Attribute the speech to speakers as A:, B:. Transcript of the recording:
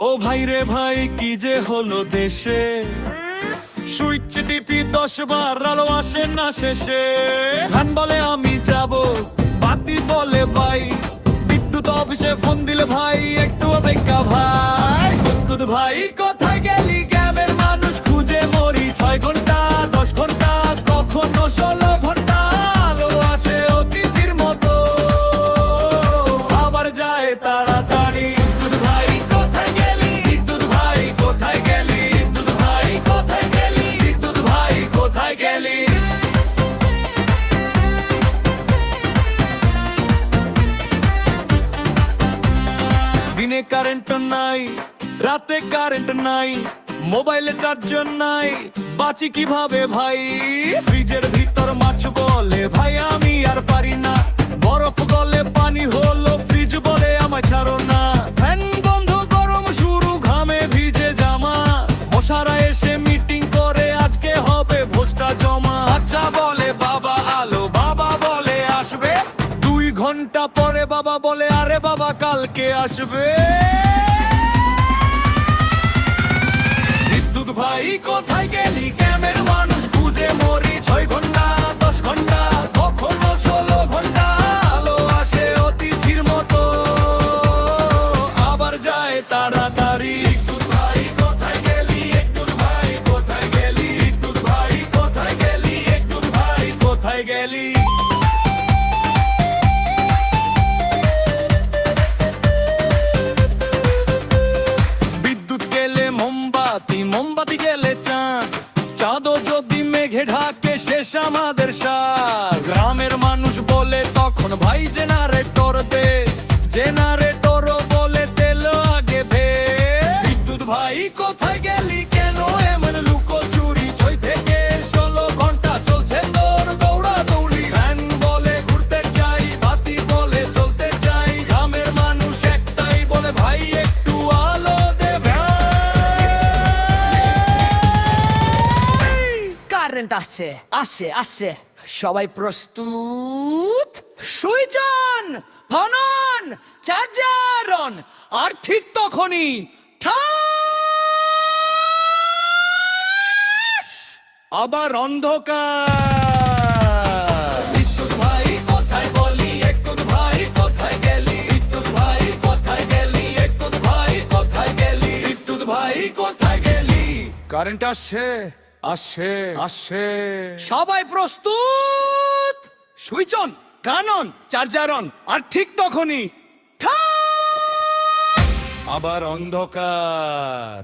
A: ও ভাই রে ভাই, কি যে হলো দেশে, সুইচ টিপি 10 বার আলো আসে না শেষে। ধান বলে আমি যাব, বাতি বলে ভাই, বিদ্যুৎ অফিসে ফোন দিলে ভাই একটু অপেক্ষা ভাই। বিদ্যুৎ ভাই কোথায় গেলি, গ্রামের মানুষ খুঁজে মরি। 6 ঘন্টা 10 ঘন্টা কখনো 16 ঘন্টা আলো আসে অতিথির মতো, আবার যায় তাড়াতাড়ি। বিদ্যুৎ ভাই কোথায় গেলি, বিদ্যুৎ ভাই কোথায় গেলি, বিদ্যুৎ ভাই কোথায় গেলি, বিদ্যুৎ ভাই কোথায় গেলি। দিনে কারেন্ট নাই, রাতে কারেন্ট নাই, মোবাইলে চার্জার নাই, বাঁচি কিভাবে ভাই। ফ্রিজের ভিতর মাছ বলে ভাই আমি আর পারি না, বরফ গলে পানি হলো ফ্রিজ বলে আমায় ছাড়ো না। ফ্যান বন্ধ গরম শুরু ঘামে ভিজে জামা, মশারা এসে মিটিং করে আজকে হবে ভোজটা জমা। বাচ্চা বলে বাবা আলো, বাবা বলে আসবে 2 ঘন্টা পরে, বাবা বলে আরে বাবা কালকে আসবে। বিদ্যুৎ ভাই কোথায় গেলি, গ্রামের মানুষ খুঁজে মরি। 6 ঘন্টা 10 ঘন্টা কখনো 16 ঘন্টা আলো আসে অতিথির মতো, আবার যায় তাড়াতাড়ি। বিদ্যুৎ ভাই কোথায় গেলি, বিদ্যুৎ ভাই কোথায় গেলি, বিদ্যুৎ ভাই কোথায় গেলি, বিদ্যুৎ ভাই কোথায় গেলি। বিদ্যুৎ গেলে মোমবাতি, মোমবাতি গেলে চাঁদ, চাঁদও যদি মেঘে ঢাকে শেষ আমাদের সাথ। গ্রামের মানুষ বলে তখন ভাই জেনারেটর দে, জেনারেটরও বলে তেল আগে দে। বিদ্যুৎ ভাই কোথায় গেলি, কেন এমন লুকোচুরি। 6 থেকে 16 ঘন্টা চলছে তোর দৌড়াদৌড়ি। ফ্যান বলে ঘুরতে চাই, বাতি বলে চলতে চাই, গ্রামের মানুষ একটাই বলে ভাই একটু আলো দে ভাই।
B: কারেন্ট আসছে আসছে আসছে, সবাই প্রস্তুত? Switch on, phone on, charger on. আর ঠিক তখনই ঠাস!
A: আবার অন্ধকার। বিদ্যুৎ ভাই কোথায় বলি, বিদ্যুৎ ভাই কোথায় গেলি, বিদ্যুৎ ভাই কোথায় গেলি, বিদ্যুৎ ভাই কোথায় গেলি, বিদ্যুৎ ভাই কোথায় গেলি। কারেন্ট আসছে আসছে আসছে।
B: সবাই প্রস্তুত?
A: সুইচ অন, গান অন, চার্জার অন। আর ঠিক তখনই
B: ঠাস!
A: আবার অন্ধকার।